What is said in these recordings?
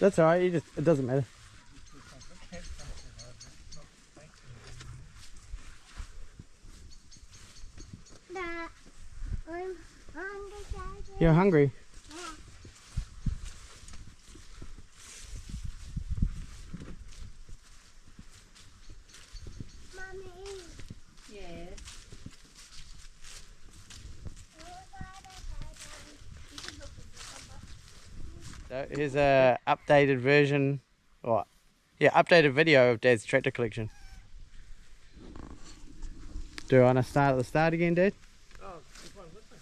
That's alright, it doesn't matter. Dad, I'm hungry, Daddy. You're hungry? Yeah. Mommy. Yes. So here's a updated version, or yeah, updated video of Dad's tractor collection. Do I want to start at the start again, Dad? Oh, there's one missing.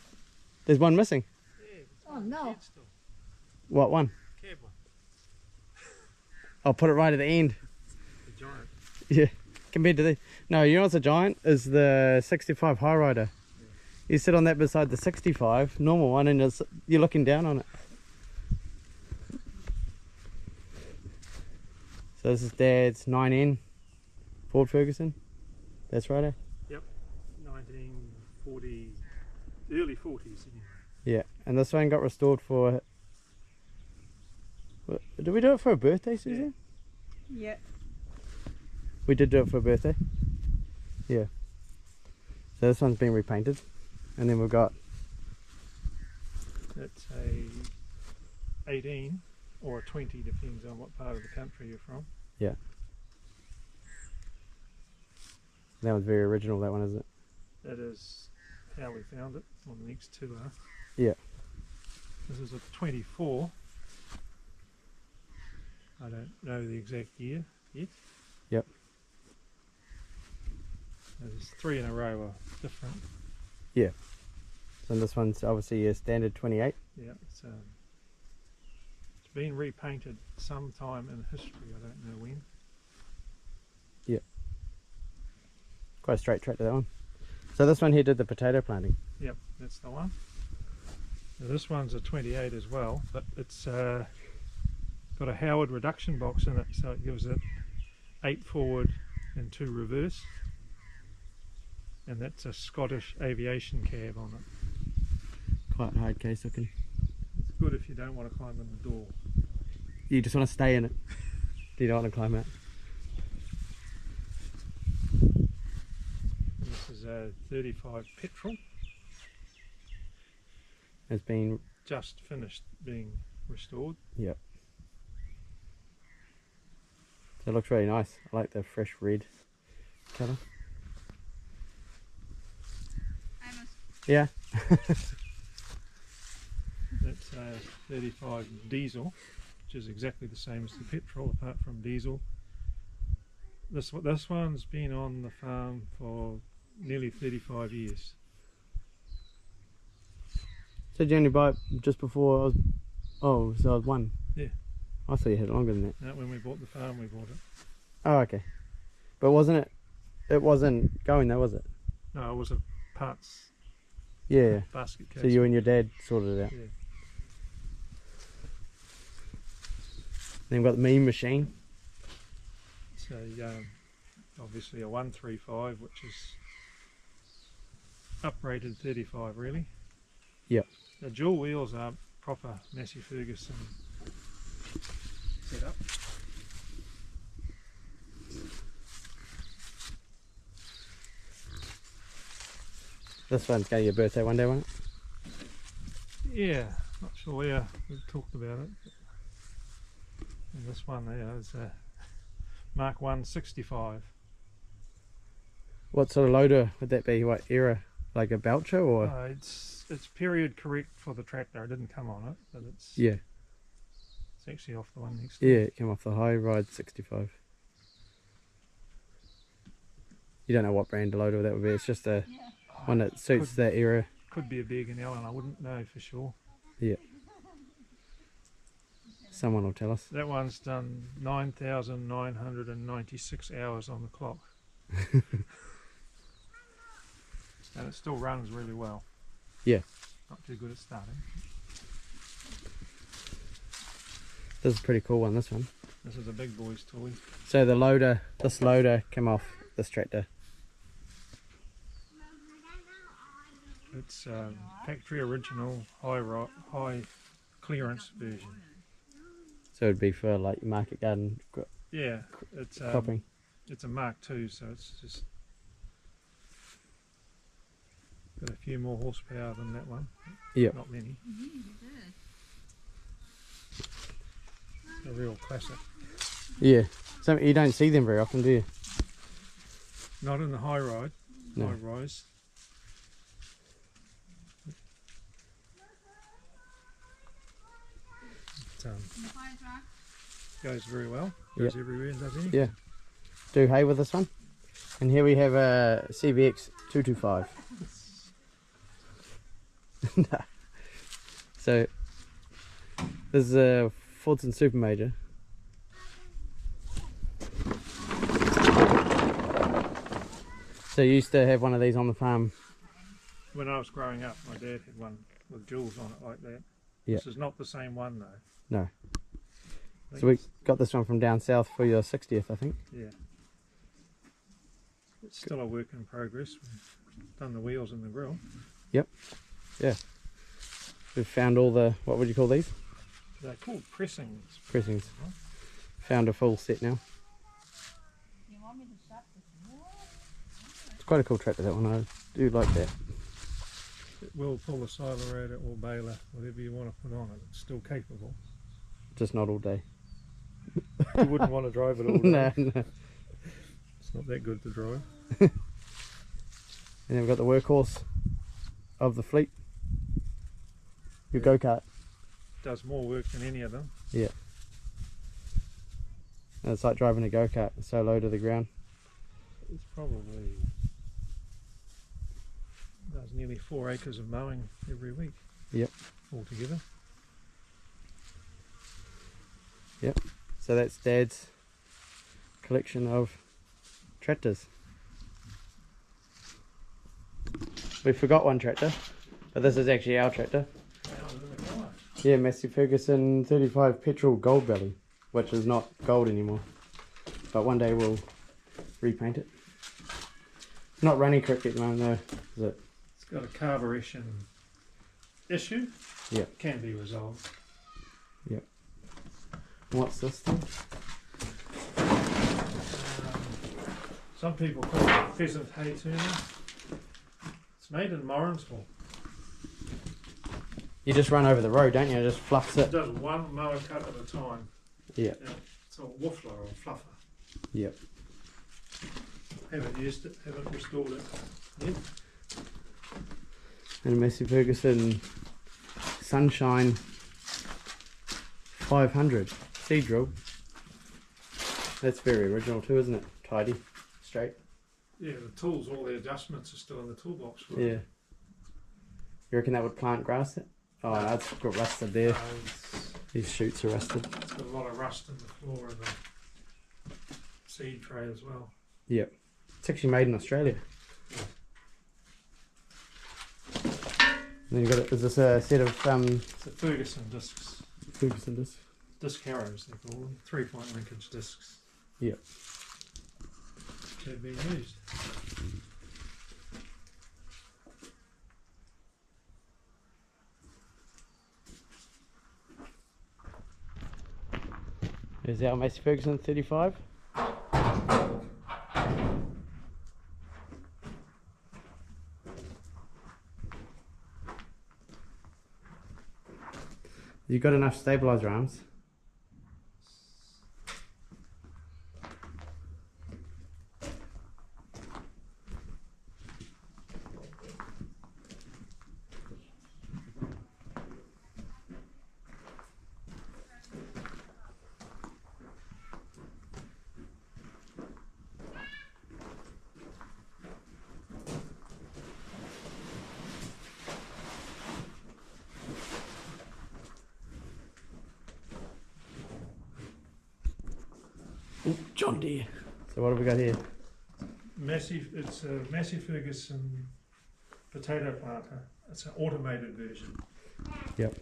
There's one missing. Yeah, there's Oh, one no. dead still. What one? Cab one. I'll put it right at the end. The giant. Yeah, compared to the... No, you know what's a giant? Is the 65 High Rider. Yeah. You sit on that beside the 65, normal one, and you're looking down on it. So this is Dad's 9N Ford Ferguson. That's right, eh? Yep. 1940, early 40s anyway. Yeah, and this one got restored for... Did we do it for a birthday, Susan? Yeah. We did do it for a birthday. Yeah. So this one's been repainted. And then we've got... It's a 18 or a 20, depends on what part of the country you're from. Yeah. That one's very original, that one, isn't it? That is how we found it. Well, the next two are. Yeah. This is a 24. I don't know the exact year yet. Yep. There's three in a row are different. So this one's obviously a standard 28. Yeah, it's been repainted sometime in history. I don't know when. Quite a straight tractor, that one. So this one here did the potato planting. Yep, that's the one. Now this one's a 28 as well, but it's got a Howard reduction box in it, so it gives it 8 forward and 2 reverse. And that's a Scottish aviation cab on it. Quite hard case looking. It's good if you don't want to climb in the door. You just want to stay in it. You don't want to climb out. This is a 35 petrol, It's been... just finished being restored. Yep. So it looks really nice. I like the fresh red colour. Yeah. That's a 35 diesel, which is exactly the same as the petrol apart from diesel. This one's been on the farm for nearly 35 years. So did you only buy it just before I was... Oh, so I was 1? Yeah. I thought you had it longer than that. Now, when we bought the farm, we bought it. Oh, okay. But wasn't it... It wasn't going though, was it? No, it was a parts Yeah. basket case. So you and your dad sorted it out. Yeah. Then we've got the mean machine. It's obviously a 135, which is uprated 35 really. Yep. The dual wheels are proper Massey Ferguson setup. This one's going to your birthday one day, won't it? Yeah, not sure where we've talked about it. And this one there is a Mark 165. What sort of loader would that be? What era? Like a Belcher or? It's period correct for the tractor. It didn't come on it, but it's Yeah. it's actually off the one next. Yeah, it came off the High Ride 65. You don't know what brand of loader that would be. It's just a one that suits that era. Could be a Bergen Allen. I wouldn't know for sure. Yeah. Someone will tell us. That one's done 9,996 hours on the clock. And it still runs really well. Yeah. Not too good at starting. This is a pretty cool one, this one. This is a big boy's toy. So the loader, this loader came off this tractor. It's factory original high clearance version. So it'd be for like market garden Yeah, it's cropping. it's a Mark II, so it's just got a few more horsepower than that one. Yep. Not many. A real classic. Yeah. So you don't see them very often, do you? Not in the high ride. No. High rise. It goes very well. Goes everywhere, does he? Yeah. Do hay with this one. And here we have a CVX 225. So this is a Fordson Super Major. So you used to have one of these on the farm. When I was growing up, my dad had one with jewels on it like that. Yeah. This is not the same one though. No. I So we think got this one from down south for your 60th, I think. yeah. It's still a work in progress. We've done the wheels and the grill. We've found all the, what would you call these? They're called pressings. Pressings. Found a full set now. You want me to shut this door? It's quite a cool tractor, that one. I do like that. It will pull a silerator or baler, whatever you want to put on it. It's still capable. Just not all day. You wouldn't want to drive it all day. No, no. It's not that good to drive. And then we've got the workhorse of the fleet. Your go-kart. Does more work than any of them. Yeah. And it's like driving a go-kart, so low to the ground. It's probably does nearly 4 acres of mowing every week. Yep. Altogether. So that's Dad's collection of tractors. We forgot one tractor, but this is actually our tractor. Yeah, Massey Ferguson 35 petrol gold belly, which is not gold anymore. But one day we'll repaint it. Not running correctly at the moment though, is it? It's got a carburation issue. Yeah. Can be resolved. What's this thing? Some people call it a pheasant hay tuner. It's made in Morrinsville. You just run over the road, don't you? It just fluffs It it. does one mower cut at a time. Yeah. It's a woofler or fluffer. Yep. Haven't used it, haven't restored it yet. And a Massey Ferguson Sunshine 500 seed drill. That's very original too, isn't it? Tidy, straight. Yeah, the tools, all the adjustments are still in the toolbox for it. Yeah. You reckon that would plant grass? Oh, no, it's got rusted there. These shoots are rusted. It's got a lot of rust in the floor and the seed tray as well. Yep. It's actually made in Australia. And then you got it. Is this a set of It's a Ferguson discs. Ferguson discs? Disc harrows, they call them. 3-point linkage discs. Yep. They've been used. There's our Massey Ferguson 35. You got enough stabilizer arms? Ooh, John Deere. So what have we got here? It's a Massey Ferguson potato planter. It's an automated version. Yep.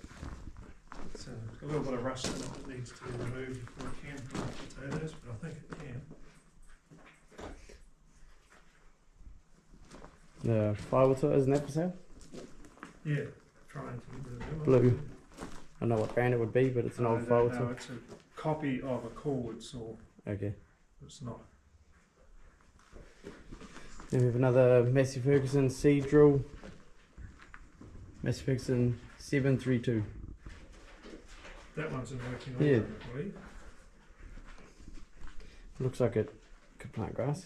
It's got a little bit of rust in it that needs to be removed before it can plant potatoes, but I think it can. The firewood saw, isn't that for sale? Yeah, trying to get rid of it. Blue. I don't know what brand it would be, but it's an old firewood saw. No, it's a copy of a Corwood saw. Okay. It's not. Then we have another Massey Ferguson seed drill. Massey Ferguson 732. That one's in working order, Yeah. I believe. Looks like it could plant grass.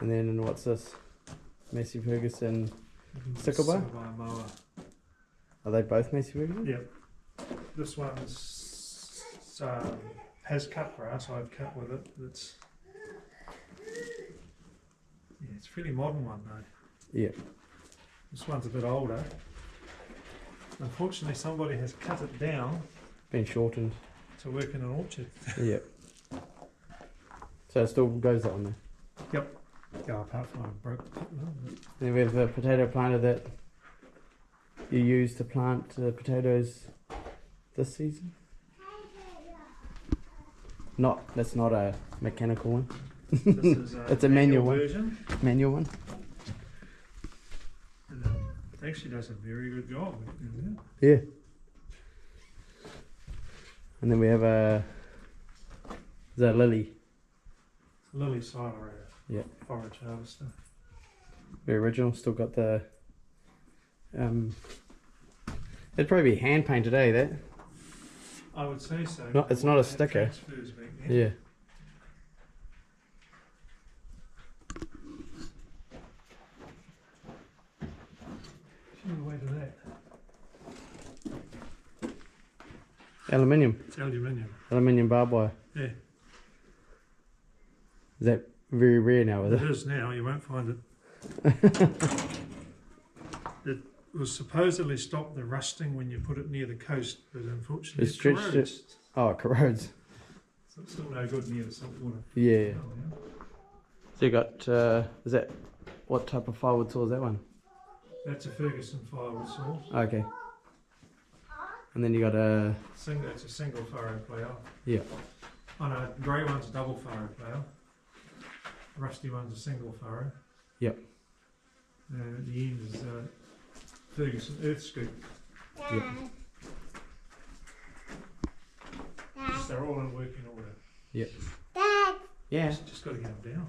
And then what's this? Massey Ferguson. Sickle bar? Sickle bar mower. Are they both Massey Ferguson? Yep. This one's has cut grass. I've cut with it. It's it's a fairly modern one though. Yeah. This one's a bit older. Unfortunately, somebody has cut it down Been shortened. to work in an orchard. Yeah. So it still goes on there. Yep. Yeah, apart from I broke the pit a little bit. And then we have a potato planter that you use to plant potatoes this season. That's not a mechanical one. This is It's a manual one. version. Manual one. And it actually does a very good job. Isn't Yeah. And then we have a lily. it? Lily silerator. Yeah. Forage harvester. Very original. Still got the it'd probably be hand painted, eh? That. I would say so. No, it's not a It sticker. transfers back then. Yeah. Show the way to that. Aluminium. It's aluminium. Aluminium barbed wire. Yeah. Is that very rare now, is It it? is now. You won't find it. It was supposedly stop the rusting when you put it near the coast, but unfortunately It stretched corrodes. Oh, it corrodes. So it's still no good near the salt water. Yeah. Oh, yeah. So you got is that what type of firewood saw is that one? That's a Ferguson firewood saw. Okay. And then you got a It's a single furrow plough. yeah. Oh no, grey one's a double furrow plough. Rusty one's a single furrow. Yep. And at the end is Ferguson earth scoop. Yep. Dad, They're all in working order. Yep. Dad. Yeah. Just got to get them down.